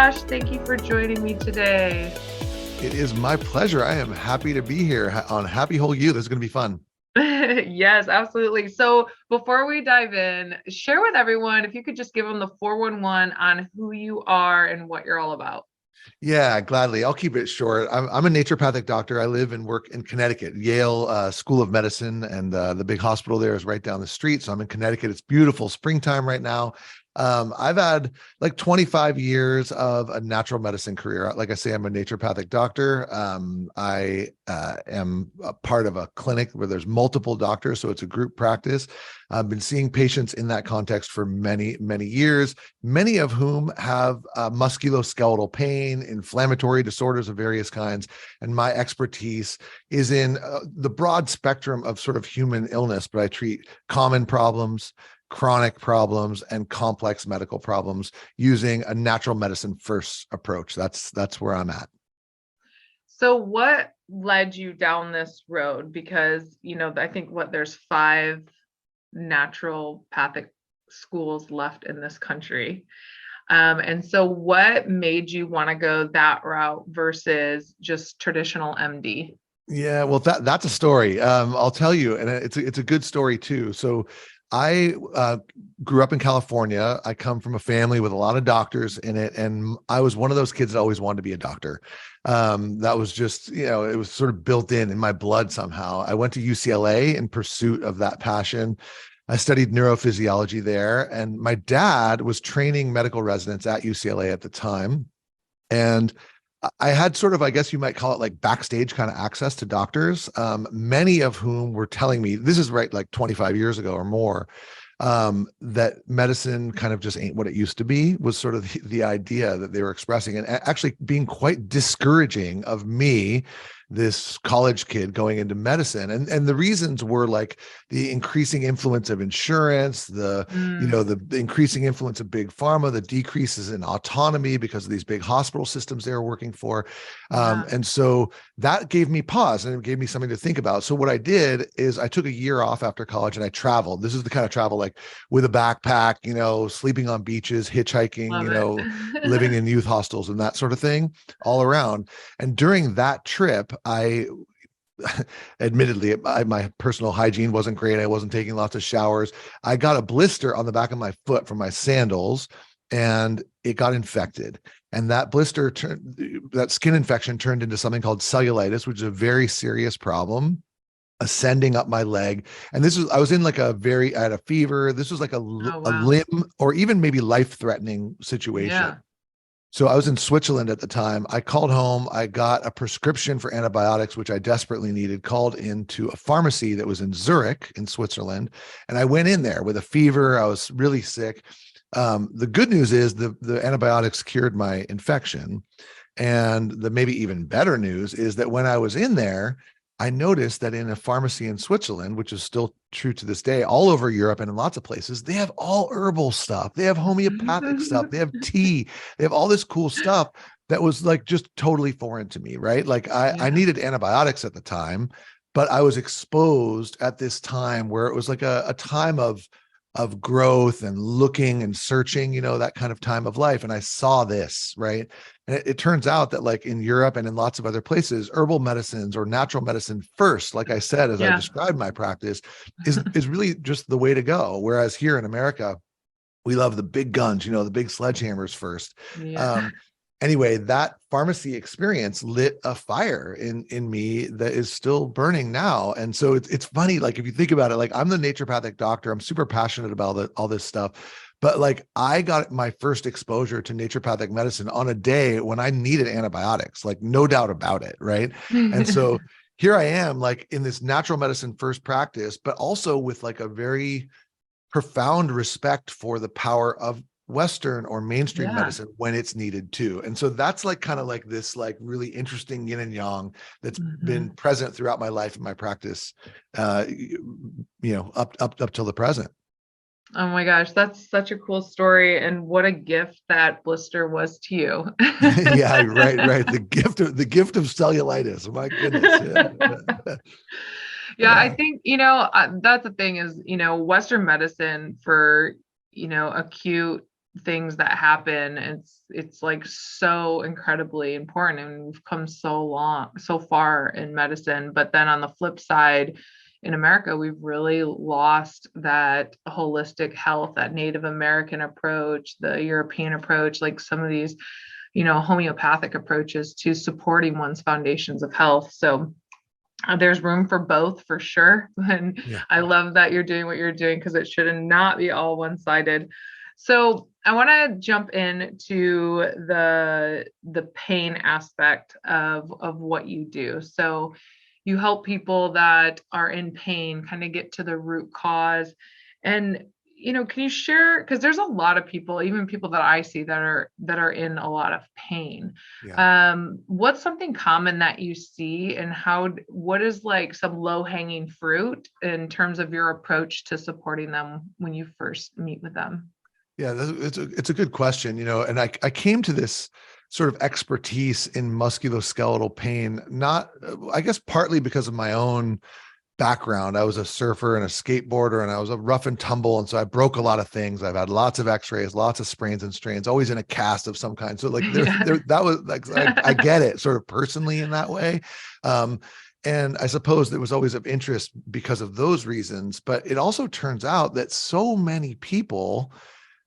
Josh. Thank you for joining me today. It is my pleasure. I am happy to be here on Happy Whole You. This is going to be fun. Yes, absolutely. So before we dive in, share with everyone if you could just give them the 411 on who you are and what you're all about. Yeah, gladly. I'll keep it short. I'm a naturopathic doctor. I live and work in Connecticut, Yale School of Medicine, and the big hospital there is right down the street. So I'm in Connecticut. It's beautiful springtime right now. I've had like 25 years of a natural medicine career. Like I say, I'm a naturopathic doctor. I am a part of a clinic where there's multiple doctors, so it's a group practice. I've been seeing patients in that context for many, many years, many of whom have musculoskeletal pain, inflammatory disorders of various kinds. And my expertise is in the broad spectrum of sort of human illness, but I treat common problems, chronic problems, and complex medical problems using a natural medicine first approach. That's where I'm at. So what led you down this road? Because, I think there's 5 naturopathic schools left in this country. And so what made you want to go that route versus just traditional MD? Yeah, well, that's a story. I'll tell you, and it's a good story too. So I grew up in California. I come from a family with a lot of doctors in it, and I was one of those kids that always wanted to be a doctor. That was just, it was sort of built in my blood somehow. I went to UCLA in pursuit of that passion. I studied neurophysiology there, and my dad was training medical residents at UCLA at the time. And I had sort of, I guess you might call it like backstage kind of access to doctors, many of whom were telling me, this is right, like 25 years ago or more, that medicine kind of just ain't what it used to be, was sort of the idea that they were expressing, and actually being quite discouraging of me, this college kid going into medicine. And the reasons were like the increasing influence of insurance, the increasing influence of big pharma, the decreases in autonomy because of these big hospital systems they were working for. And so that gave me pause, and it gave me something to think about. So what I did is I took a year off after college and I traveled. This is the kind of travel like with a backpack, sleeping on beaches, hitchhiking, Love living it. in youth hostels and that sort of thing all around. And during that trip, I admittedly, my personal hygiene wasn't great. I wasn't taking lots of showers. I got a blister on the back of my foot from my sandals, and it got infected. And that that skin infection turned into something called cellulitis, which is a very serious problem, ascending up my leg. And I was in like I had a fever. This was like Oh, a wow. limb or even maybe life-threatening situation. Yeah. So I was in Switzerland at the time. I called home. I got a prescription for antibiotics, which I desperately needed, called into a pharmacy that was in Zurich in Switzerland. And I went in there with a fever. I was really sick. The good news is the antibiotics cured my infection. And the maybe even better news is that when I was in there, I noticed that in a pharmacy in Switzerland, which is still true to this day, all over Europe and in lots of places, they have all herbal stuff. They have homeopathic stuff. They have tea. They have all this cool stuff that was like just totally foreign to me, right? Like I Yeah. needed antibiotics at the time, but I was exposed at this time where it was like a time of growth and looking and searching, that kind of time of life. And I saw this, right? And it turns out that like in Europe and in lots of other places, herbal medicines or natural medicine first, like I said, as I Yeah. described my practice, is really just the way to go. Whereas here in America, we love the big guns, the big sledgehammers first. Yeah. Anyway, that pharmacy experience lit a fire in me that is still burning now. And so it's funny, like if you think about it, like I'm the naturopathic doctor, I'm super passionate about all this stuff. But like I got my first exposure to naturopathic medicine on a day when I needed antibiotics, like no doubt about it. Right. And so here I am, like in this natural medicine first practice, but also with like a very profound respect for the power of Western or mainstream Yeah. medicine when it's needed too. And so that's like kind of like this like really interesting yin and yang that's been Mhm. present throughout my life and my practice, up till the present. Oh my gosh, that's such a cool story. And what a gift that blister was to you. Yeah, right. The gift of cellulitis. My goodness. Yeah. Yeah, I Yeah. think, that's the thing is, Western medicine for, acute things that happen. It's like so incredibly important, and we've come so far in medicine. But then on the flip side, in America, we've really lost that holistic health, that Native American approach, the European approach, like some of these, homeopathic approaches to supporting one's foundations of health. So there's room for both for sure. And Yeah. I love that you're doing what you're doing, because it should not be all one-sided. So I want to jump into the pain aspect of what you do. So you help people that are in pain kind of get to the root cause. And can you share, because there's a lot of people, even people that I see that are in a lot of pain. Yeah. What's something common that you see, and what is like some low-hanging fruit in terms of your approach to supporting them when you first meet with them? Yeah, it's a good question, and I came to this sort of expertise in musculoskeletal pain, not, I guess, partly because of my own background. I was a surfer and a skateboarder, and I was a rough and tumble. And so I broke a lot of things. I've had lots of x-rays, lots of sprains and strains, always in a cast of some kind. So like Yeah. that was like, I get it sort of personally in that way. Um, and I suppose it was always of interest because of those reasons, but it also turns out that so many people,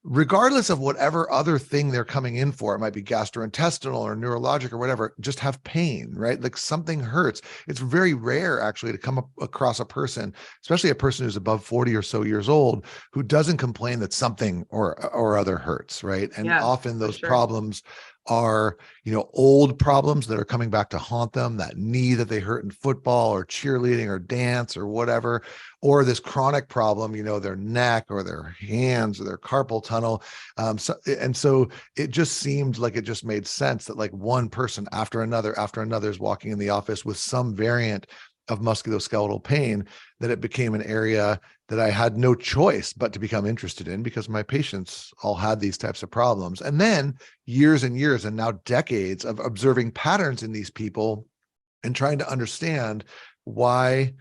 regardless of whatever other thing they're coming in for, it might be gastrointestinal or neurologic or whatever, just have pain, right? Like something hurts. It's very rare actually to come across a person, especially a person who's above 40 or so years old, who doesn't complain that something or other hurts, right? And Yeah, often for those sure. problems are, old problems that are coming back to haunt them, that knee that they hurt in football or cheerleading or dance or whatever, or this chronic problem, their neck or their hands or their carpal tunnel. So it just seemed like it just made sense that like one person after another is walking in the office with some variant of musculoskeletal pain, that it became an area that I had no choice but to become interested in, because my patients all had these types of problems. And then years and years, and now decades of observing patterns in these people and trying to understand why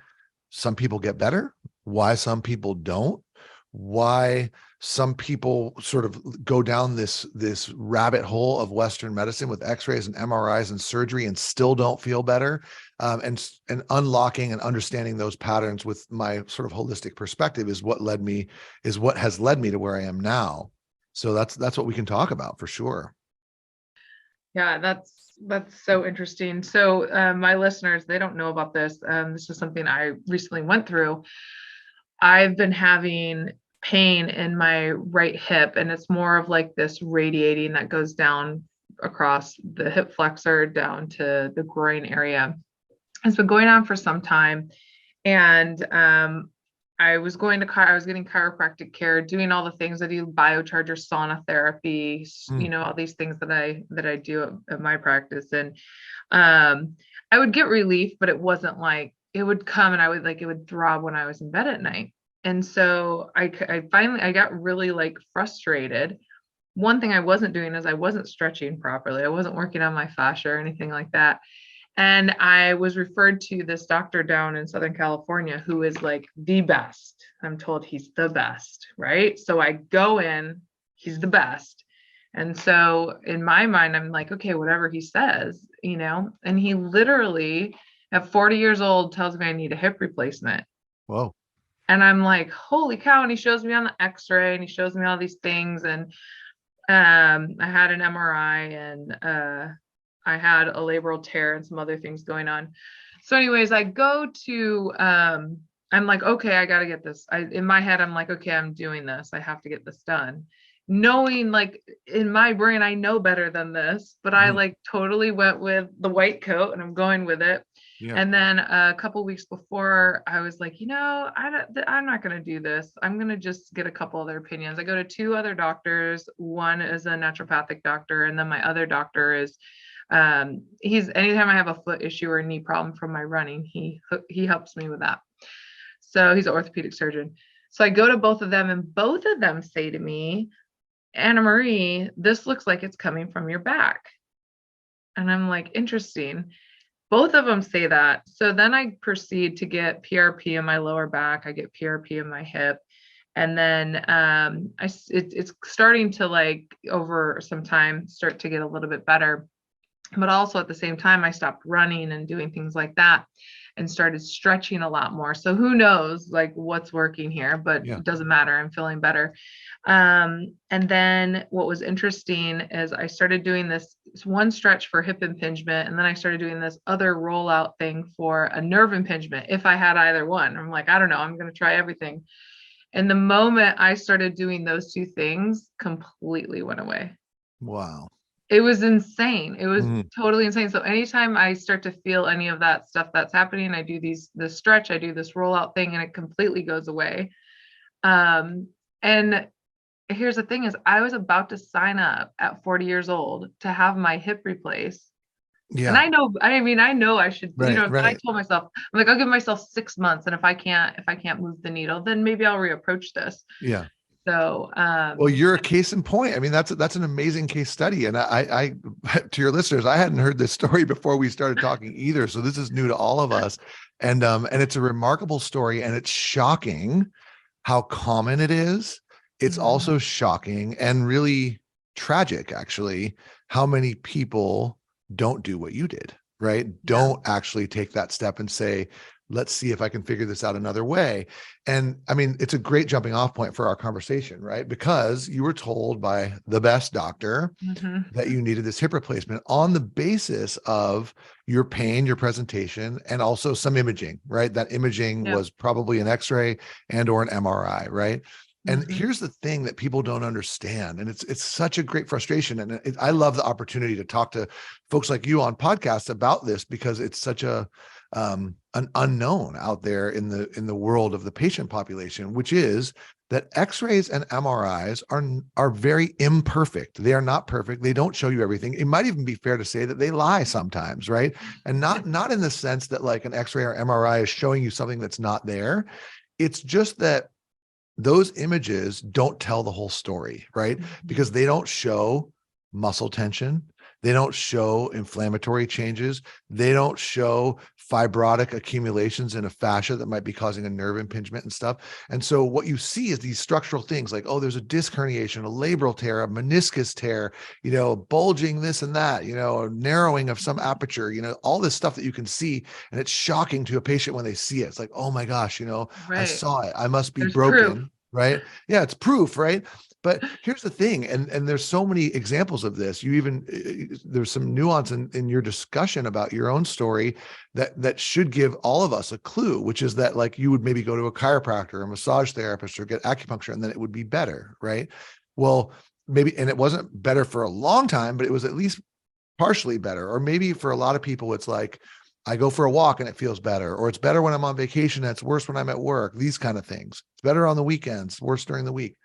some people get better, why some people don't, why some people sort of go down this rabbit hole of Western medicine with X-rays and MRIs and surgery and still don't feel better, and unlocking and understanding those patterns with my sort of holistic perspective is what has led me to where I am now. So that's what we can talk about for sure. Yeah, that's so interesting. So my listeners, they don't know about this. This is something I recently went through. I've been having pain in my right hip, and it's more of like this radiating that goes down across the hip flexor down to the groin area. It's been going on for some time. And I was getting chiropractic care, doing all the things I do, biocharger, sauna therapy, Mm. all these things that I do at my practice. And I would get relief, but it wasn't like it would come and it would throb when I was in bed at night. And so I finally got really like frustrated. One thing I wasn't doing is I wasn't stretching properly. I wasn't working on my fascia or anything like that. And I was referred to this doctor down in Southern California who is like the best. I'm told he's the best, right? So I go in, he's the best. And so in my mind, I'm like, okay, whatever he says, and he literally at 40 years old tells me I need a hip replacement. Whoa. And I'm like, holy cow. And he shows me on the x-ray and he shows me all these things. And I had an MRI, and I had a labral tear and some other things going on. So anyways, I go to, I'm like, okay, I got to get this. In my head, I'm like, okay, I'm doing this. I have to get this done. Knowing like in my brain, I know better than this, but I Mhm. like totally went with the white coat and I'm going with it. Yeah. And then a couple weeks before, I was like, I'm not going to do this. I'm going to just get a couple other opinions. I go to two other doctors. One is a naturopathic doctor, and then my other doctor is he's anytime I have a foot issue or a knee problem from my running, he helps me with that. So he's an orthopedic surgeon. So I go to both of them, and both of them say to me, Anna Marie, this looks like it's coming from your back. And I'm like, interesting. Both of them say that. So then I proceed to get PRP in my lower back. I get PRP in my hip. And then it's starting to, like, over some time, start to get a little bit better. But also at the same time, I stopped running and doing things like that and started stretching a lot more. So who knows, like, what's working here, but Yeah. it doesn't matter. I'm feeling better. And then what was interesting is I started doing this one stretch for hip impingement, and then I started doing this other rollout thing for a nerve impingement. If I had either one, I'm like, I don't know, I'm going to try everything. And the moment I started doing those two things, completely went away. Wow. It was insane. It was Mhm. totally insane. So anytime I start to feel any of that stuff that's happening, I do this stretch, I do this rollout thing, and it completely goes away. And here's the thing is, I was about to sign up at 40 years old to have my hip replaced. And Yeah. I know, I mean, I know I should, Right. but I Right. told myself, I'm like, I'll give myself 6 months. And if I can't move the needle, then maybe I'll reapproach this. Yeah. So, Well, you're a case in point. I mean, that's an amazing case study. And to your listeners, I hadn't heard this story before we started talking either. So this is new to all of us. And it's a remarkable story, and it's shocking how common it is. It's mhm, also shocking and really tragic, actually, how many people don't do what you did, right? yeah, Don't actually take that step and say, let's see if I can figure this out another way. And I mean, it's a great jumping off point for our conversation, right? Because you were told by the best doctor mhm, that you needed this hip replacement on the basis of your pain, your presentation, and also some imaging, right? That imaging yeah, was probably an X-ray and or an MRI, right? And mhm, here's the thing that people don't understand, and it's such a great frustration. And I love the opportunity to talk to folks like you on podcasts about this, because it's such an unknown out there in the world of the patient population, which is that X-rays and MRIs are very imperfect. They are not perfect. They don't show you everything. It might even be fair to say that they lie sometimes, right? And not in the sense that like an X-ray or MRI is showing you something that's not there. It's just that those images don't tell the whole story, right? mhm, Because they don't show muscle tension. They don't show inflammatory changes. They don't show fibrotic accumulations in a fascia that might be causing a nerve impingement and stuff. And so what you see is these structural things like, oh, there's a disc herniation, a labral tear, a meniscus tear, bulging this and that, a narrowing of some aperture, all this stuff that you can see. And it's shocking to a patient when they see it. It's like, oh my gosh, I right. saw it. I must be There's proof. broken, right? Yeah, it's proof, right? But here's the thing, and there's so many examples of this. You even there's some nuance in your discussion about your own story that should give all of us a clue, which is that like you would maybe go to a chiropractor, a massage therapist, or get acupuncture, and then it would be better, right? Well, maybe, and it wasn't better for a long time, but it was at least partially better. Or maybe for a lot of people, it's like, I go for a walk and it feels better, or it's better when I'm on vacation. And it's worse when I'm at work, these kind of things. It's better on the weekends, worse during the week.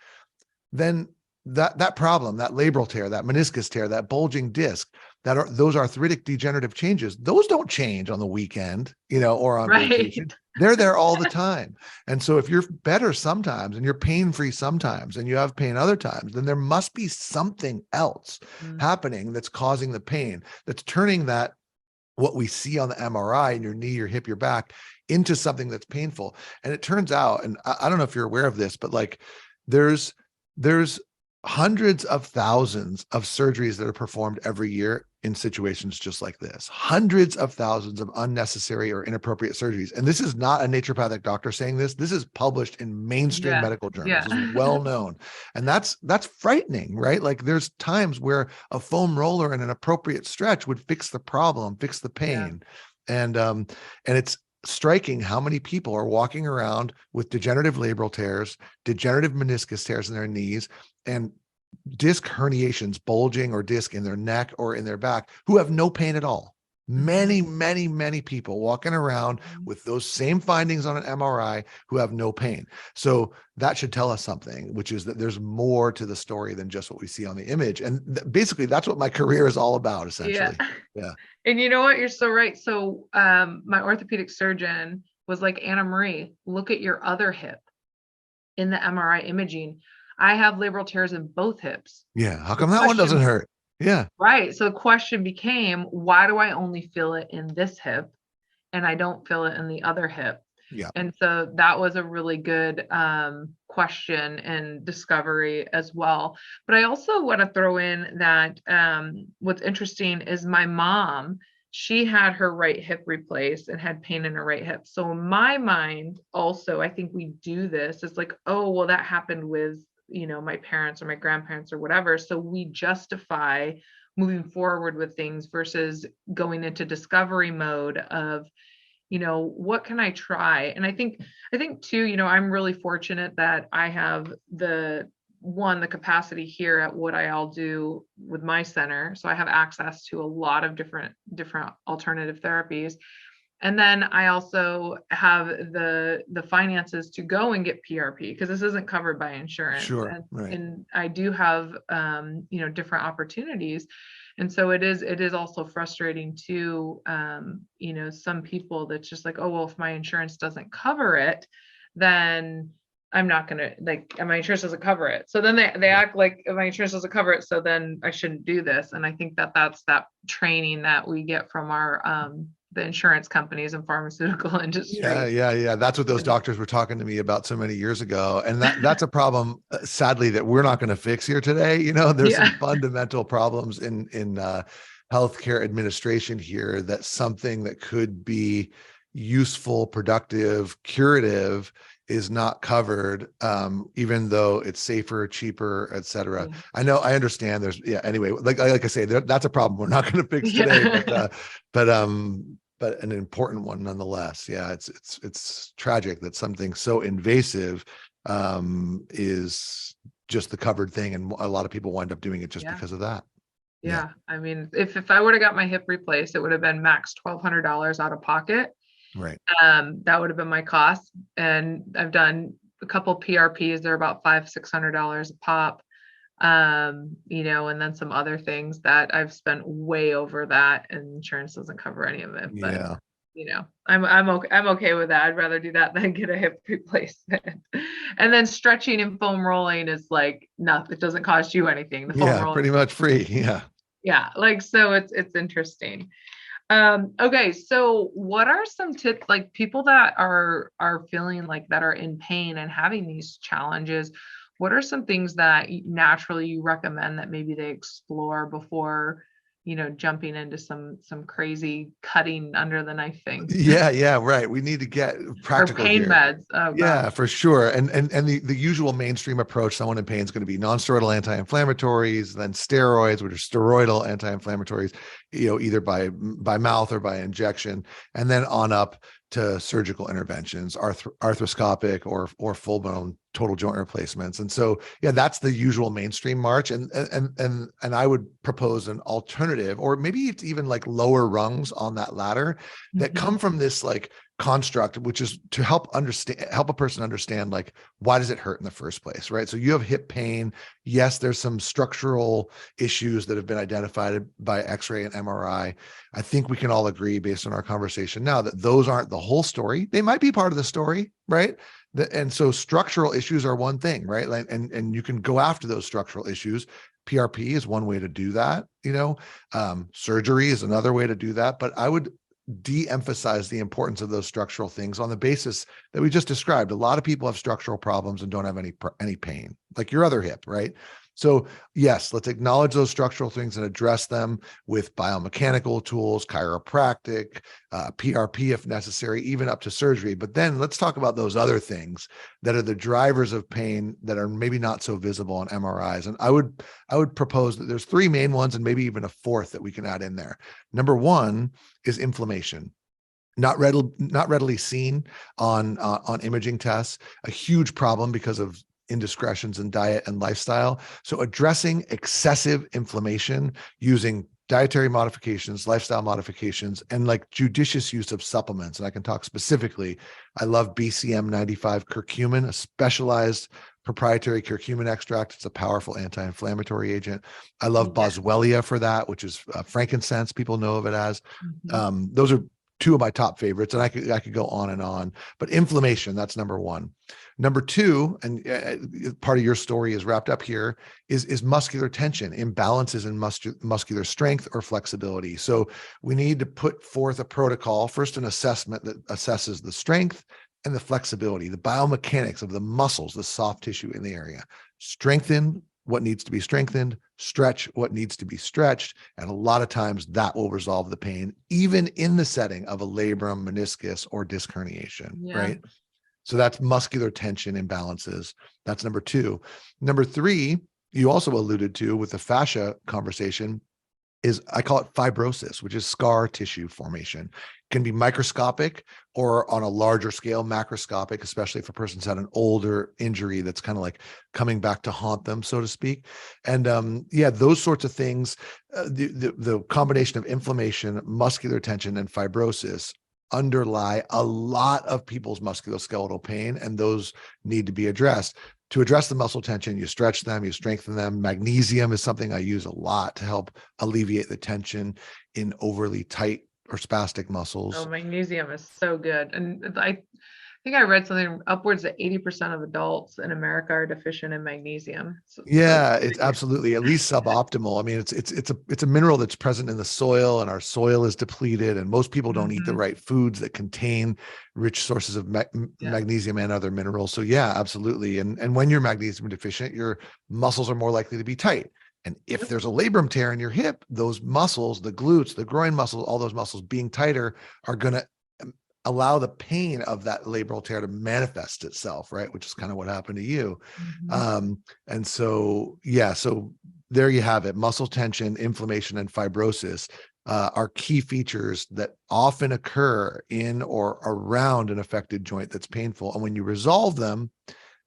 Then that problem, that labral tear, that meniscus tear, that bulging disc, those arthritic degenerative changes, those don't change on the weekend, or on Right. vacation. They're there all the time. And so if you're better sometimes and you're pain-free sometimes and you have pain other times, then there must be something else Mm, happening that's causing the pain, that's turning that what we see on the MRI in your knee, your hip, your back into something that's painful. And it turns out, and I don't know if you're aware of this, but like there's there's hundreds of thousands of surgeries that are performed every year in situations just like this. Hundreds of thousands of unnecessary or inappropriate surgeries. And this is not a naturopathic doctor saying this. This is published in mainstream yeah. medical journals. Yeah. This is well known. And that's frightening, right? Like there's times where a foam roller and an appropriate stretch would fix the problem, fix the Yeah. pain. And it's striking how many people are walking around with degenerative labral tears, degenerative meniscus tears in their knees, and disc herniations, bulging or disc in their neck or in their back, who have no pain at all. Mhm, Many, many, many people walking around mhm. with those same findings on an MRI who have no pain. So that should tell us something, which is that there's more to the story than just what we see on the image. And basically, that's what my career is all about, Yeah. essentially. Yeah. And you know what? You're so right. So my orthopedic surgeon was like, Anna Marie, look at your other hip in the MRI imaging. I have labral tears in both hips. Yeah. How The come that one doesn't question, hurt? Yeah. right. So the question became, why do I only feel it in this hip and I don't feel it in the other hip? Yeah, And so that was a really good question and discovery as well. But I also want to throw in that what's interesting is my mom, she had her right hip replaced and had pain in her right hip. So in my mind, also, I think we do this. It's like, oh, well, that happened with, my parents or my grandparents or whatever. So we justify moving forward with things versus going into discovery mode of, what can I try? And I think too, I'm really fortunate that I have the capacity here at what I all do with my center. So I have access to a lot of different alternative therapies. And then I also have the finances to go and get PRP because this isn't covered by insurance. sure. And Right. and I do have different opportunities. And so it is also frustrating to some people that's just like, oh well, if my insurance doesn't cover it, then I'm not gonna like, and my insurance doesn't cover it. So then they Yeah. act like my insurance doesn't cover it, so then I shouldn't do this. And I think that's that training that we get from our the insurance companies and pharmaceutical Yeah, industry. yeah, yeah. That's what those doctors were talking to me about so many years ago. And that's a problem, sadly, that we're not going to fix here today. There's Yeah. some fundamental problems in healthcare administration here. That's something that could be useful, productive, curative is not covered, even though it's safer, cheaper, et cetera. Yeah. I understand there's, yeah, anyway, like I say, that's a problem we're not going to fix today, Yeah. but an important one nonetheless. Yeah, it's tragic that something so invasive is just the covered thing, and a lot of people wind up doing it just Yeah. because of that. Yeah, Yeah. I mean, if I would have got my hip replaced, it would have been max $1,200 out of pocket. right. That would have been my cost. And I've done a couple PRPs. They're about $500-600 a pop. And then some other things that I've spent way over that, and insurance doesn't cover any of it. But Yeah, I'm okay with that. I'd rather do that than get a hip replacement. And then stretching and foam rolling is like nothing. It doesn't cost you anything. The foam yeah, rolling, pretty much free. Yeah. yeah, like so it's interesting. Okay, so what are some tips, like people that are feeling like that are in pain and having these challenges? What are some things that naturally you recommend that maybe they explore before, jumping into some crazy cutting under the knife things Yeah, yeah, right. We need to get or practical pain here. meds? Oh gosh. Yeah, for sure. And the usual mainstream approach, someone in pain is going to be non-steroidal anti-inflammatories, then steroids, which are steroidal anti-inflammatories, either by mouth or by injection, and then on up to surgical interventions, arthroscopic or full-blown total joint replacements. And so, yeah, that's the usual mainstream march. And I would propose an alternative, or maybe it's even like lower rungs on that ladder that Mhm. come from this like construct, which is to help a person understand, like, why does it hurt in the first place, right? So you have hip pain. Yes, there's some structural issues that have been identified by x-ray and MRI. I think we can all agree based on our conversation now that those aren't the whole story. They might be part of the story, right? And so structural issues are one thing, right? Like, and you can go after those structural issues. PRP is one way to do that. Surgery is another way to do that. But I would de-emphasize the importance of those structural things on the basis that we just described. A lot of people have structural problems and don't have any pain, like your other hip, right? So yes, let's acknowledge those structural things and address them with biomechanical tools, chiropractic, PRP if necessary, even up to surgery. But then let's talk about those other things that are the drivers of pain that are maybe not so visible on MRIs. And I would propose that there's three main ones and maybe even a fourth that we can add in there. Number one is inflammation. Not readily seen on imaging tests, a huge problem because of indiscretions in diet and lifestyle. So addressing excessive inflammation using dietary modifications, lifestyle modifications, and like judicious use of supplements. And I can talk specifically. I love BCM 95 curcumin, a specialized proprietary curcumin extract. It's a powerful anti-inflammatory agent. I love Yeah. boswellia for that, which is frankincense. People know of it as. Mhm. Those are two of my top favorites, and I could go on and on. But inflammation, that's number one. Number two, and part of your story is wrapped up here, is muscular tension, imbalances in muscular strength or flexibility. So we need to put forth a protocol, first an assessment that assesses the strength, and the flexibility, the biomechanics of the muscles, the soft tissue in the area. Strengthen what needs to be strengthened, stretch what needs to be stretched. And a lot of times that will resolve the pain, even in the setting of a labrum, meniscus, or disc herniation, Yeah. right? So that's muscular tension imbalances. That's number two. Number three, you also alluded to with the fascia conversation, is I call it fibrosis, which is scar tissue formation. It can be microscopic or on a larger scale, macroscopic, especially if a person's had an older injury that's kind of like coming back to haunt them, so to speak. And yeah, those sorts of things, the combination of inflammation, muscular tension, and fibrosis underlie a lot of people's musculoskeletal pain, and those need to be addressed. To address the muscle tension, you stretch them, you strengthen them. Magnesium is something I use a lot to help alleviate the tension in overly tight or spastic Oh, muscles. magnesium is so good. And I think I read something upwards of 80% of adults in America are deficient in magnesium. So it's Yeah, it's absolutely at least suboptimal. I mean, it's a mineral that's present in the soil, and our soil is depleted, and most people don't eat the Mhm. right foods that contain rich sources of Yeah. magnesium and other minerals. So yeah, absolutely. And when you're magnesium deficient, your muscles are more likely to be tight. And if Yep. there's a labrum tear in your hip, those muscles, the glutes, the groin muscles, all those muscles being tighter are going to allow the pain of that labral tear to manifest itself, right? Which is kind of what happened to you. Mhm. And so, yeah, so there you have it. Muscle tension, inflammation, and fibrosis are key features that often occur in or around an affected joint that's painful. And when you resolve them,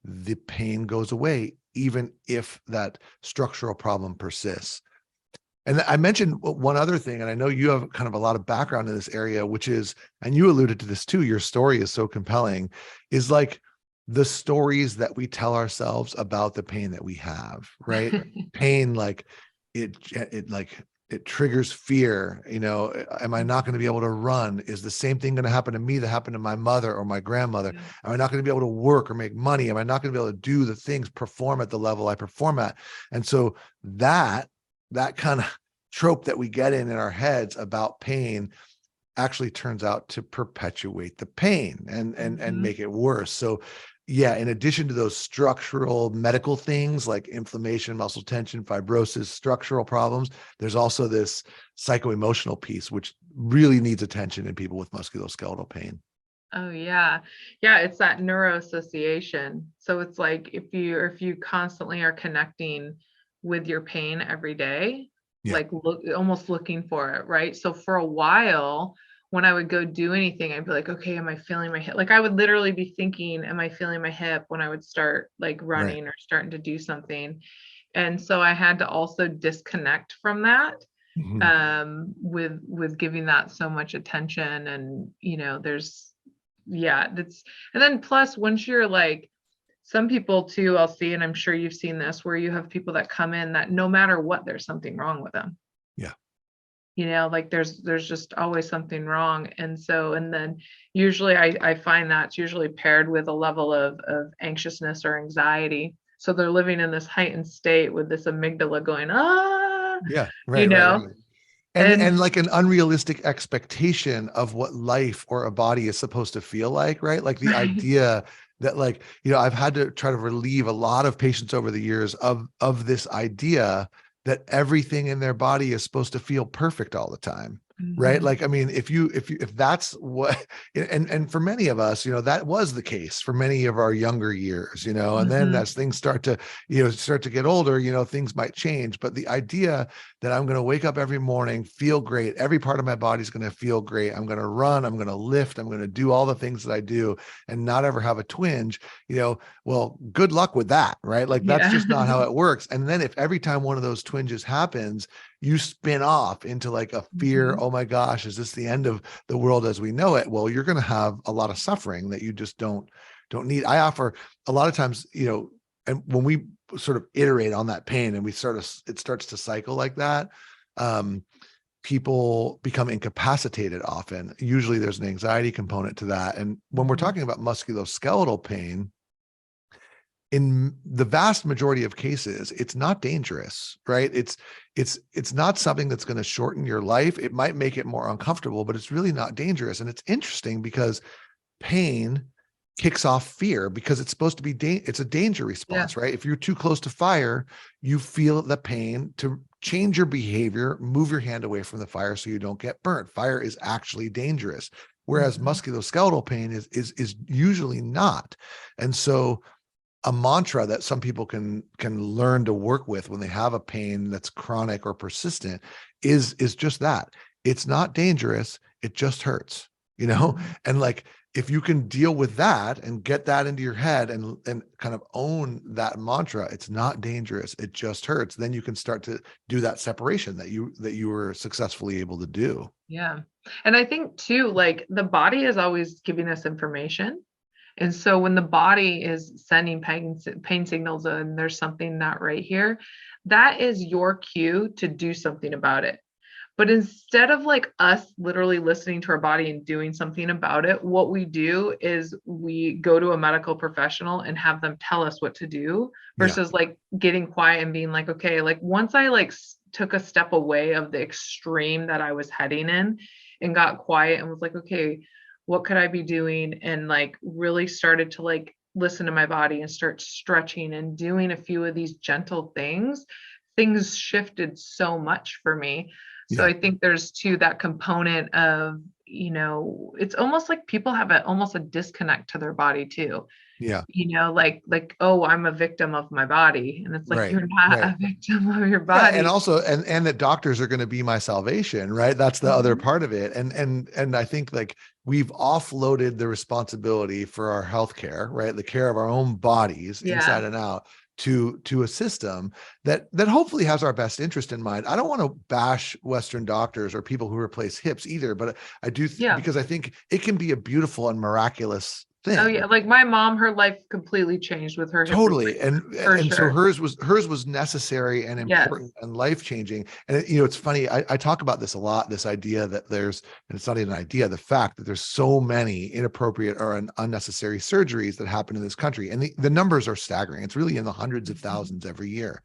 the pain goes away, even if that structural problem persists. And I mentioned one other thing, and I know you have kind of a lot of background in this area, which is, and you alluded to this too, your story is so compelling, is like the stories that we tell ourselves about the pain that we have, right? Pain, like it triggers fear. You know, am I not going to be able to run? Is the same thing going to happen to me that happened to my mother or my grandmother? Yeah. Am I not going to be able to work or make money? Am I not going to be able to do the things, perform at the level I perform at? And so that kind of trope that we get in our heads about pain actually turns out to perpetuate the pain and Mhm. make it worse. So yeah, in addition to those structural medical things like inflammation, muscle tension, fibrosis, structural problems, there's also this psycho-emotional piece which really needs attention in people with musculoskeletal pain. Oh yeah. Yeah, it's that neuroassociation. So it's like if you constantly are connecting with your pain every day, Yeah, like almost looking for it, right? So for a while, when I would go do anything, I'd be like, okay, am I feeling my hip? Like I would literally be thinking, am I feeling my hip when I would start like right. running or starting to do something? And so I had to also disconnect from that Mhm. with giving that so much attention. And there's yeah, that's and then plus once you're like some people too, I'll see, and I'm sure you've seen this, where you have people that come in that no matter what, there's something wrong with them. Yeah, Like there's just always something wrong. And then usually I find that's usually paired with a level of anxiousness or anxiety. So they're living in this heightened state with this amygdala going, yeah, you right, right, know, right. And and like an unrealistic expectation of what life or a body is supposed to feel like, right? Like the right. idea that, like, I've had to try to relieve a lot of patients over the years of this idea that everything in their body is supposed to feel perfect all the time, right? Mhm. Like, I mean, if that's what, and for many of us, that was the case for many of our younger years, and then Mhm. as things start to get older, things might change. But the idea that I'm going to wake up every morning, feel great. Every part of my body is going to feel great. I'm going to run. I'm going to lift. I'm going to do all the things that I do and not ever have a twinge. Well, good luck with that, right? Like that's Yeah. just not how it works. And then if every time one of those twinges happens, you spin off into like a fear, Mhm. oh my gosh, is this the end of the world as we know it? Well, you're going to have a lot of suffering that you just don't need. I offer a lot of times, and when we sort of iterate on that pain and it starts to cycle like that, um, people become incapacitated often. Usually there's an anxiety component to that. And when we're Mhm. talking about musculoskeletal pain, in the vast majority of cases, it's not dangerous, right? It's not something that's going to shorten your life. It might make it more uncomfortable, but it's really not dangerous. And it's interesting because pain kicks off fear because it's supposed to be, it's a danger Yeah. response, right? If you're too close to fire, you feel the pain to change your behavior, move your hand away from the fire so you don't get burnt. Fire is actually dangerous. Whereas Mhm. musculoskeletal pain is usually not. And so a mantra that some people can learn to work with when they have a pain that's chronic or persistent is just that. It's not dangerous, it just hurts, you know? Mhm. And like if you can deal with that and get that into your head and kind of own that mantra, it's not dangerous, it just hurts, then you can start to do that separation that you were successfully able to do. Yeah. And I think too, like the body is always giving us information. And so when the body is sending pain signals and there's something not right here, that is your cue to do something about it. But instead of like us literally listening to our body and doing something about it, what we do is we go to a medical professional and have them tell us what to do Yeah. versus like getting quiet and being like, okay, like once I like took a step away of the extreme that I was heading in and got quiet and was like, okay, what could I be doing? And like really started to like listen to my body and start stretching and doing a few of these gentle things, things shifted so much for me. So Yeah. I think there's too that component of, it's almost like people have almost a disconnect to their body too. Yeah. Like, oh, I'm a victim of my body. And it's like Right. you're not Right. a victim of your Yeah, and body. also and that doctors are going to be my salvation, right? That's the other Mhm. part of it. And I think like we've offloaded the responsibility for our healthcare, right? The care of our own bodies inside Yeah. and out to a system that hopefully has our best interest in mind. I don't want to bash Western doctors or people who replace hips either, but I do Yeah. because I think it can be a beautiful and miraculous Oh thing. yeah. Like my mom, her life completely changed with her hip Totally. replacement for And so sure. hers was necessary and Yes. important and life-changing. And it's funny, I talk about this a lot, this idea that there's, and it's not even an idea, the fact that there's so many inappropriate or unnecessary surgeries that happen in this country. And the numbers are staggering. It's really in the hundreds of Mhm. thousands every year.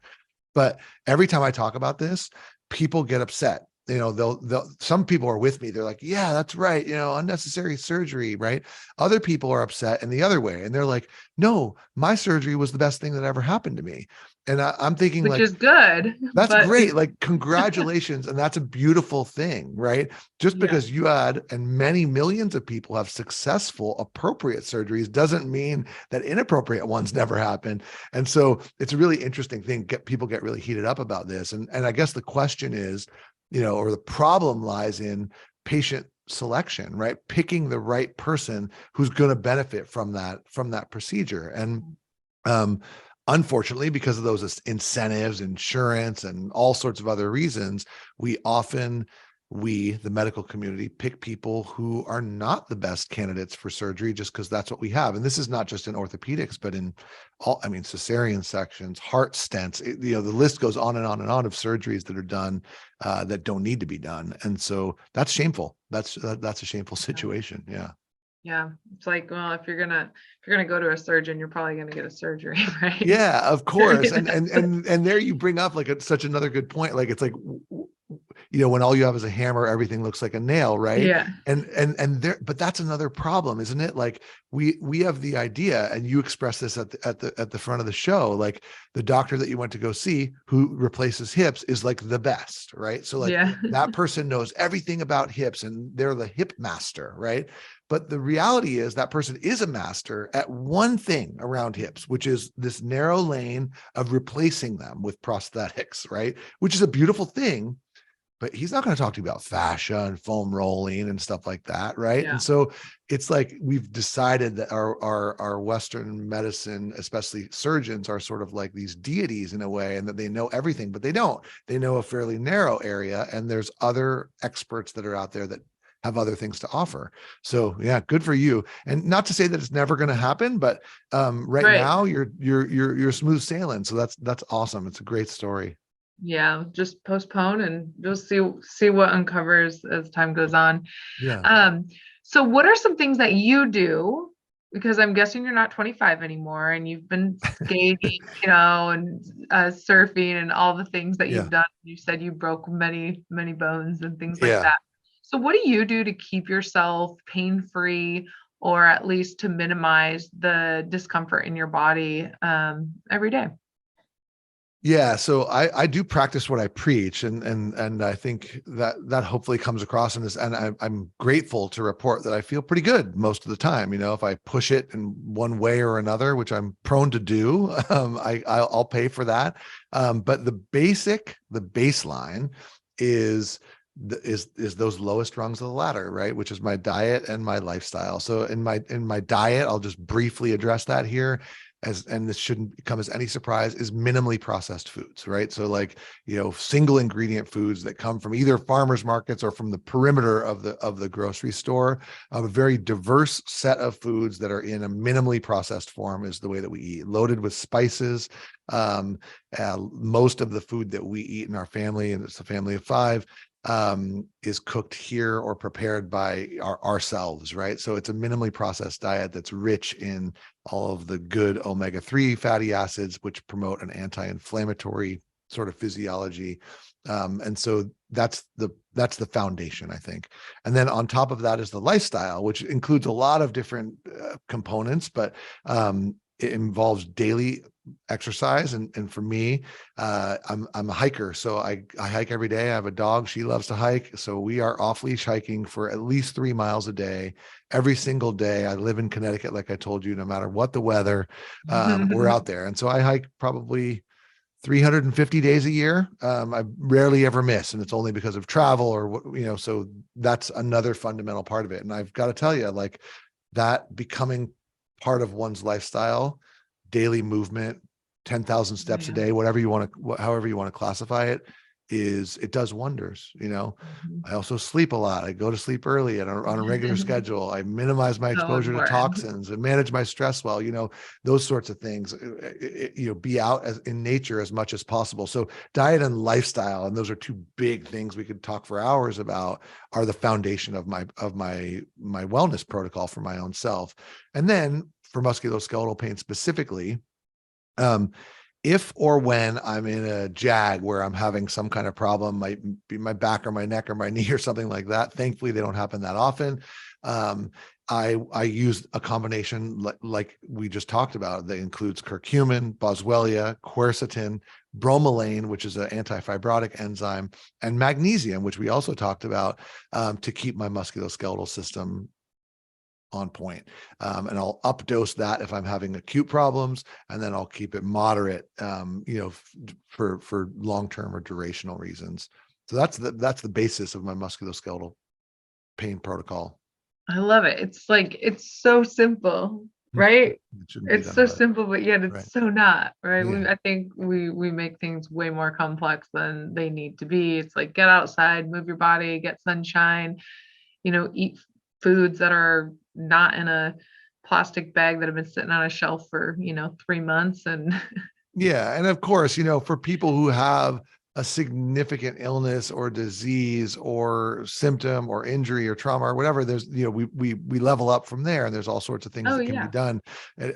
But every time I talk about this, people get upset. They'll some people are with me. They're like, yeah, that's right. Unnecessary surgery, right? Other people are upset in the other way. And they're like, no, my surgery was the best thing that ever happened to me. And I'm thinking Which like, is good, that's but great. Like, congratulations. And that's a beautiful thing, right? Just yeah. because you had, and many millions of people have successful, appropriate surgeries doesn't mean that inappropriate ones never happen. And so it's a really interesting thing. People get really heated up about this. And I guess the question is, or the problem lies in patient selection, right? Picking the right person who's going to benefit from that procedure. And um, unfortunately, because of those incentives, insurance, and all sorts of other reasons, the medical community, pick people who are not the best candidates for surgery just because that's what we have. And this is not just in orthopedics, but in cesarean sections, heart stents, the list goes on and on and on of surgeries that are done that don't need to be done. And so that's shameful. That's a shameful situation. Yeah. Yeah. It's like, well, if you're gonna go to a surgeon, you're probably gonna get a surgery, right? Yeah, of course. And there you bring up like such another good point. Like it's like when all you have is a hammer, everything looks like a nail, right? Yeah. And there, but that's another problem, isn't it? Like we have the idea, and you express this at the front of the show, like the doctor that you went to go see who replaces hips is like the best, right? So like Yeah. that person knows everything about hips and they're the hip master, right? But the reality is that person is a master at one thing around hips, which is this narrow lane of replacing them with prosthetics, right? Which is a beautiful thing, but he's not going to talk to you about fascia and foam rolling and stuff like that, right? Yeah. And so it's like we've decided that our Western medicine, especially surgeons, are sort of like these deities in a way, and that they know everything, but they don't. They know a fairly narrow area, and there's other experts that are out there that have other things to offer. So yeah, good for you. And not to say that it's never going to happen, but right Right. now you're smooth sailing. So that's awesome. It's a great story. Yeah. Just postpone and just see what uncovers as time goes on. Yeah. Um, so what are some things that you do? Because I'm guessing you're not 25 anymore and you've been skating, and surfing and all the things that Yeah. you've done. You said you broke many, many bones and things like Yeah. that. So what do you do to keep yourself pain-free or at least to minimize the discomfort in your body every day. Yeah, so I do practice what I preach, and I think that hopefully comes across in this. And I'm grateful to report that I feel pretty good most of the time. You know, if I push it in one way or another, which I'm prone to do, I'll pay for that. But the baseline is is those lowest rungs of the ladder, right? Which is my diet and my lifestyle. So in my diet, I'll just briefly address that here, and this shouldn't come as any surprise, is minimally processed foods, right? So like, single ingredient foods that come from either farmers markets or from the perimeter of the grocery store. A very diverse set of foods that are in a minimally processed form is the way that we eat, loaded with spices. Most of the food that we eat in our family, and it's a family of 5, is cooked here or prepared by ourselves, right? So it's a minimally processed diet that's rich in all of the good omega-3 fatty acids, which promote an anti-inflammatory sort of physiology. And so that's the foundation, I think. And then on top of that is the lifestyle, which includes a lot of different components, but it involves daily exercise. And for me, I'm a hiker. So I hike every day. I have a dog. She loves to hike. So we are off leash hiking for at least 3 miles a day, every single day. I live in Connecticut, like I told you, no matter what the weather, we're out there. And so I hike probably 350 days a year. I rarely ever miss, and it's only because of travel or, so that's another fundamental part of it. And I've got to tell you, like, that becoming part of one's lifestyle, daily movement, 10,000 steps a day, whatever you want to, however you want to classify it, it does wonders. I also sleep a lot. I go to sleep early and on a regular schedule. I minimize my So exposure to important. toxins and manage my stress well, those sorts of things, be out in nature as much as possible. So diet and lifestyle, and those are 2 big things we could talk for hours about, are the foundation of my wellness protocol for my own self. And then for musculoskeletal pain specifically, if or when I'm in a jag where I'm having some kind of problem, might be my back or my neck or my knee or something like that. Thankfully, they don't happen that often. I use a combination like we just talked about that includes curcumin, boswellia, quercetin, bromelain, which is an anti-fibrotic enzyme, and magnesium, which we also talked about, to keep my musculoskeletal system on point. And I'll updose that if I'm having acute problems, and then I'll keep it moderate, for long-term or durational reasons. So that's the basis of my musculoskeletal pain protocol. I love it. It's so simple, right? It shouldn't be It's that so hard. simple, but yet Right. it's so not, right? Yeah. I think we make things way more complex than they need to be. It's like, get outside, move your body, get sunshine, eat foods that are not in a plastic bag that have been sitting on a shelf for, 3 months. And Yeah. And of course, for people who have a significant illness or disease or symptom or injury or trauma or whatever, there's, we level up from there, and there's all sorts of things oh that can be yeah. done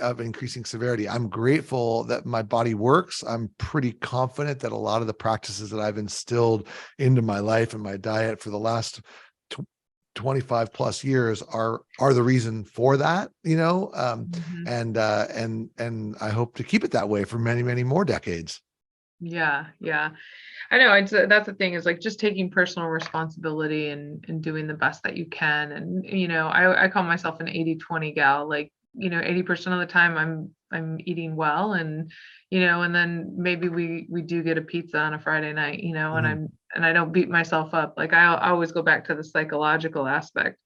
of increasing severity. I'm grateful that my body works. I'm pretty confident that a lot of the practices that I've instilled into my life and my diet for the last 25 plus years are the reason for that, Mhm. and I hope to keep it that way for many, many more decades. Yeah, yeah. I know that's the thing, is like just taking personal responsibility and doing the best that you can. And, I call myself an 80/20 gal. Like, 80% of the time I'm eating well, and then maybe we do get a pizza on a Friday night, Mhm. and I don't beat myself up. Like, I always go back to the psychological aspect,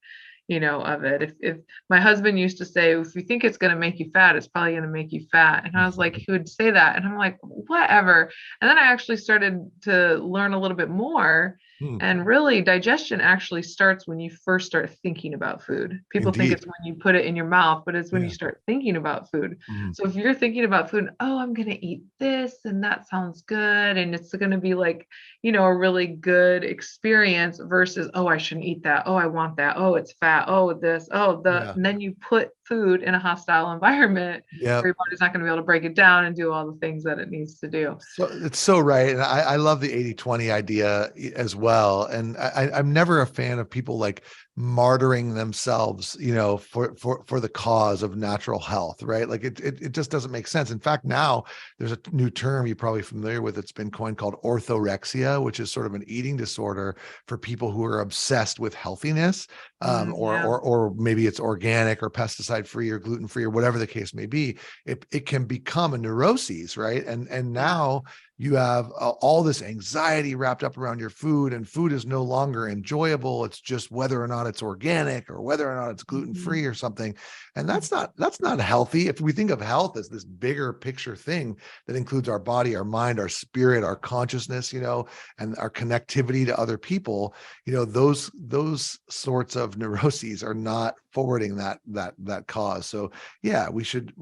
of it. If my husband used to say, if you think it's going to make you fat, it's probably going to make you fat. And I was like, he would say that. And I'm like, whatever. And then I actually started to learn a little bit more. Hmm. And really, digestion actually starts when you first start thinking about food. People think Indeed. it's when you put it in your mouth, but it's when you Yeah. start thinking about food. Mhm. So if you're thinking about food, oh, I'm going to eat this and that sounds good. And it's going to be like, a really good experience versus, oh, I shouldn't eat that. Oh, I want that. Oh, it's fat. Oh, this. Oh, Yeah. and then you put food in a hostile environment Yeah. where your body's not going to be able to break it down and do all the things that it needs to do. So it's so right. And I love the 80/20 idea as well. And I'm never a fan of people like martyring themselves, for the cause of natural health, right? Like it just doesn't make sense. In fact, now there's a new term you're probably familiar with. It's been coined called orthorexia, which is sort of an eating disorder for people who are obsessed with healthiness, Yeah. or maybe it's organic or pesticide free or gluten free or whatever the case may be. It can become a neuroses, right? And Yeah. now you have all this anxiety wrapped up around your food, and food is no longer enjoyable. It's just whether or not it's organic or whether or not it's gluten Mhm. free or something. And that's not healthy. If we think of health as this bigger picture thing that includes our body, our mind, our spirit, our consciousness, and our connectivity to other people, those sorts of neuroses are not forwarding that cause. So yeah, we should,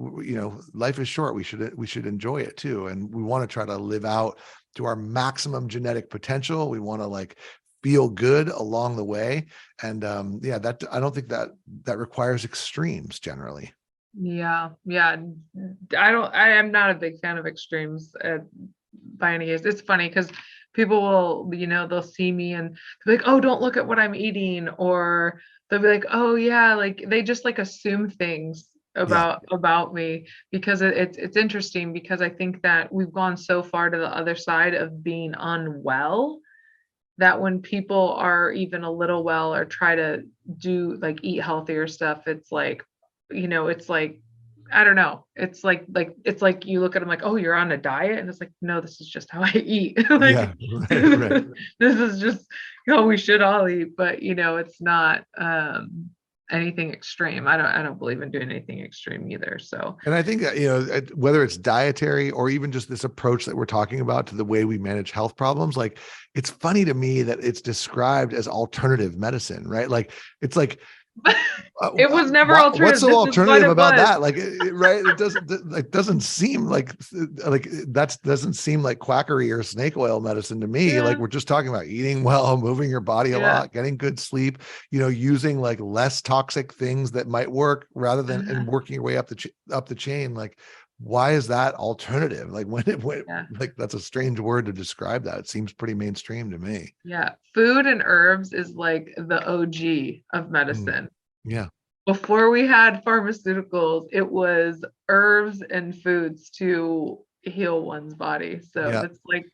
life is short. We should enjoy it too. And we want to try to live out to our maximum genetic potential. We want to like feel good along the way. And yeah, that I don't think that requires extremes generally. Yeah. Yeah. I am not a big fan of extremes by any case. It's funny because people will, they'll see me and be like, oh, don't look at what I'm eating. Or they'll be like, oh yeah, like they just like assume things Yeah. about me because it's interesting because I think that we've gone so far to the other side of being unwell that when people are even a little well or try to do like eat healthier stuff, it's like I don't know. It's like you look at them like, oh, you're on a diet, and it's like, no, this is just how I eat. Yeah. Like Right. Right. this is just how we should all eat, but it's not anything extreme. I don't believe in doing anything extreme either. So And I think that, whether it's dietary or even just this approach that we're talking about to the way we manage health problems, like it's funny to me that it's described as alternative medicine, right? Like it's like, it was never what's alternative. so This is what alternative it about was. that? Like, right? It doesn't seem like that doesn't seem like quackery or snake oil medicine to me. Like Yeah. we're just talking about eating well, moving your body a Yeah. lot, getting good sleep, using like less toxic things that might work rather than and working your way up the chain. Like, why is that alternative? Like when Yeah. like that's a strange word to describe that. It seems pretty mainstream to me. Yeah. Food and herbs is like the OG of Mm, medicine. yeah. Before we had pharmaceuticals, it was herbs and foods to heal one's body. So Yeah. that's like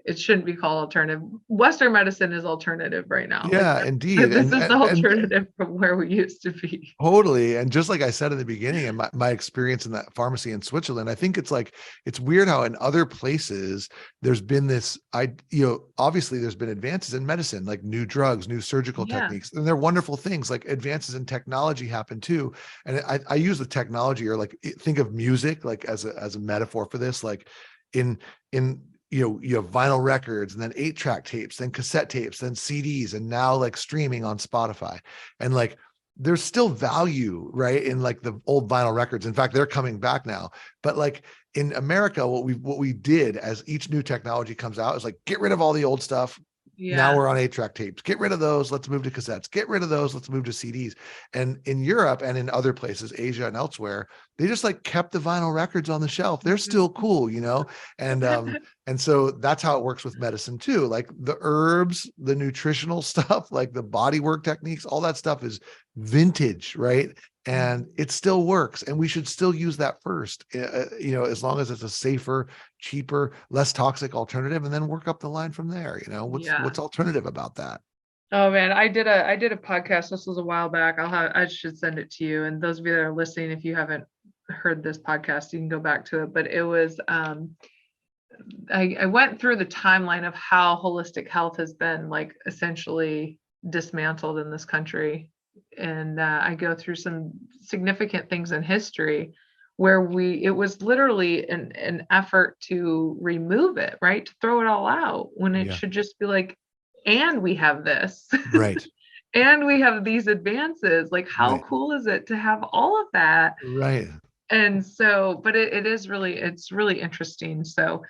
it shouldn't be called alternative. Western medicine is alternative right now. Like Yeah, indeed. this is the And alternative from where we used to be. totally. And just like I said in the beginning, and my experience in that pharmacy in Switzerland, I think it's weird how in other places there's been obviously there's been advances in medicine, like new drugs, new surgical Yeah. techniques, and they're wonderful things. Like advances in technology happen too. And I use the technology or like think of music like as a metaphor for this, like in in you have vinyl records and then 8-track tapes, then cassette tapes, then CDs, and now like streaming on Spotify. And like there's still value, right, in like the old vinyl records. In fact, they're coming back now. But like in America, what we did as each new technology comes out is like get rid of all the old stuff. Now Yeah. we're on 8-track tapes. Get rid of those. Let's move to cassettes. Get rid of those. Let's move to CDs. And in Europe and in other places, Asia and elsewhere, they just like kept the vinyl records on the shelf. They're still cool. And so that's how it works with medicine too. Like the herbs, the nutritional stuff, like the body work techniques, all that stuff is vintage, right? And it still works. And we should still use that first, as long as it's a safer, cheaper, less toxic alternative, and then work up the line from there. Yeah. What's alternative about that? Oh man, I did a podcast. This was a while back. I should send it to you. And those of you that are listening, if you haven't heard this podcast, you can go back to it. But it was I went through the timeline of how holistic health has been like essentially dismantled in this country. And I go through some significant things in history where it was literally an effort to remove it, right? To throw it all out when it Yeah. should just be like, and we have this. Right. And we have these advances. Like, how Right. cool is it to have all of that? Right. And so, but it's really interesting. So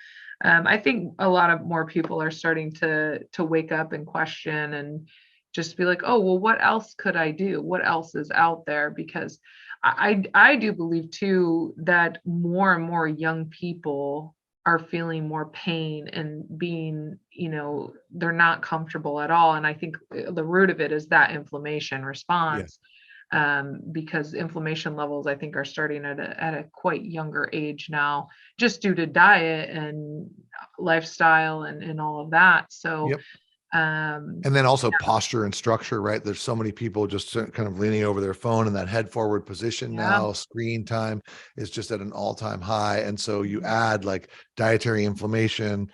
I think a lot of more people are starting to wake up and question and just be like, oh, well, what else could I do? What else is out there? Because I do believe too that more and more young people are feeling more pain and being, they're not comfortable at all. And I think the root of it is that inflammation Yeah. response, because inflammation levels, I think, are starting at a quite younger age now, just due to diet and lifestyle and all of that. So, Yep. um, And then also posture and structure, right? There's so many people just kind of leaning over their phone in that head forward position yeah. now. Screen time is just at an all-time high. And so you add like dietary inflammation,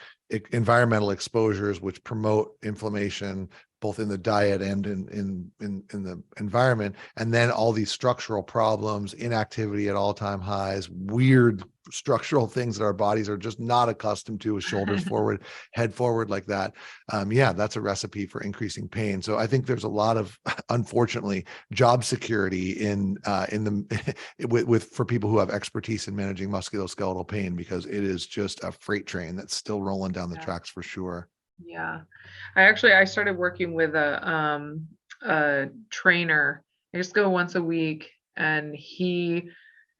environmental exposures, which promote inflammation both in the diet and in the environment, and then all these structural problems, inactivity at all-time highs, weird structural things that our bodies are just not accustomed to, with shoulders forward, head forward like that. Yeah, that's a recipe for increasing pain. So I think there's a lot of, unfortunately, job security in the with for people who have expertise in managing musculoskeletal pain, because it is just a freight train that's still rolling down the Yeah. tracks for sure. Yeah. I started working with a trainer. I just go once a week, and he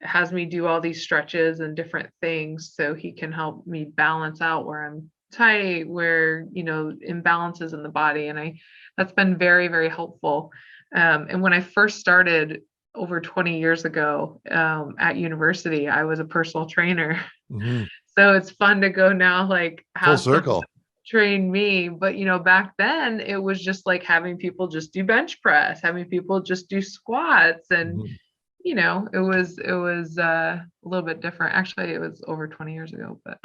has me do all these stretches and different things so he can help me balance out where I'm tight, where, imbalances in the body. And that's been very, very helpful. And when I first started over 20 years ago, at university, I was a personal trainer. Mhm. So it's fun to go now, like Full have someone circle. train me. But back then it was just like having people just do bench press, having people just do squats, and Mhm. it was a little bit different. Actually, it was over 20 years ago, but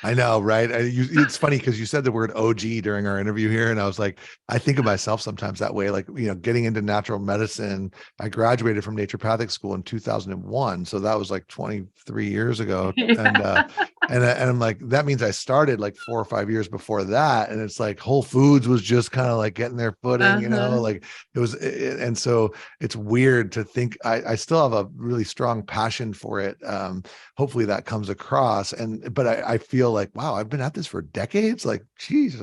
I know, right? It's funny because you said the word OG during our interview here, and I was like, I think of myself sometimes that way. Like, getting into natural medicine. I graduated from naturopathic school in 2001, so that was like 23 years ago, and yeah. I'm like, that means I started like 4 or 5 years before that, and it's like Whole Foods was just kind of like getting their footing, Uh-huh. like it was, and so it's weird to think I still have a really strong passion for it. Hopefully that comes across, but I feel like, wow, I've been at this for decades, like, geez.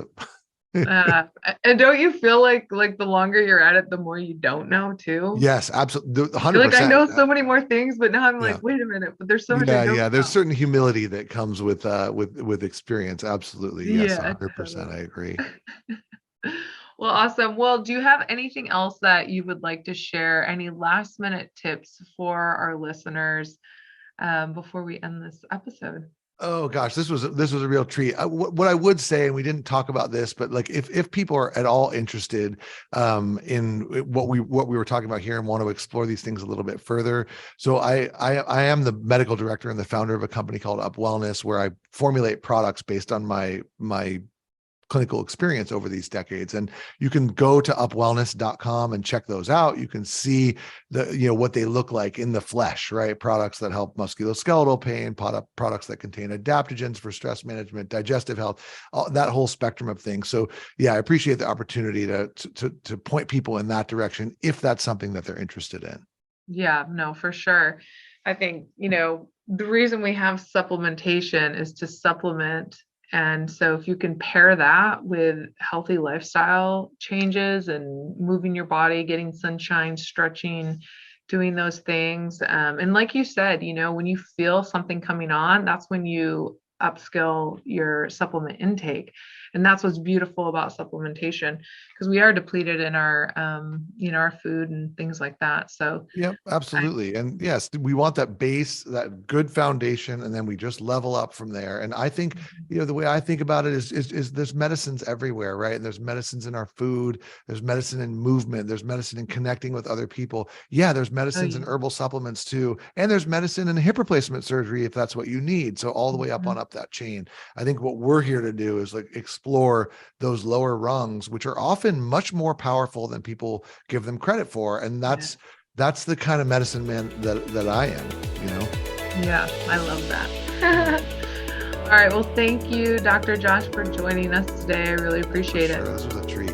And don't you feel like the longer you're at it, the more you don't know too? Yes, absolutely, You're like, I 100%. know so many more things, but now I'm Yeah, like, wait a minute, but there's so much I yeah, don't yeah, there's know. certain humility that comes with experience. Absolutely, yes, Yeah, 100%, I totally. agree. Well, awesome. Well, do you have anything else that you would like to share? Any last minute tips for our listeners, before we end this episode? Oh gosh, this was a real treat. What I would say, and we didn't talk about this, but like if people are at all interested in what we were talking about here and want to explore these things a little bit further, so I am the medical director and the founder of a company called Up Wellness, where I formulate products based on my clinical experience over these decades. And you can go to upwellness.com and check those out. You can see what they look like in the flesh, right? Products that help musculoskeletal pain, products that contain adaptogens for stress management, digestive health, that whole spectrum of things. So yeah, I appreciate the opportunity to point people in that direction if that's something that they're interested in. Yeah, no, for sure. I think, the reason we have supplementation is to supplement. And so if you can pair that with healthy lifestyle changes and moving your body, getting sunshine, stretching, doing those things. And like you said, when you feel something coming on, that's when you upskill your supplement intake. And that's what's beautiful about supplementation, because we are depleted in our food and things like that. So Yep, I, absolutely. And yes, we want that base, that good foundation, and then we just level up from there. And I think, the way I think about it is there's medicines everywhere, right? And there's medicines in our food, there's medicine in movement, there's medicine in connecting with other people. Yeah, there's oh medicines and yeah. herbal supplements too. And there's medicine and hip replacement surgery if that's what you need. So all the way up Mhm. on up that chain. I think what we're here to do is like explore those lower rungs, which are often much more powerful than people give them credit for. And Yeah. that's the kind of medicine man that I am. Yeah, I love that. All right. Well, thank you, Dr. Josh, for joining us today. I really For appreciate it. sure. This was a treat.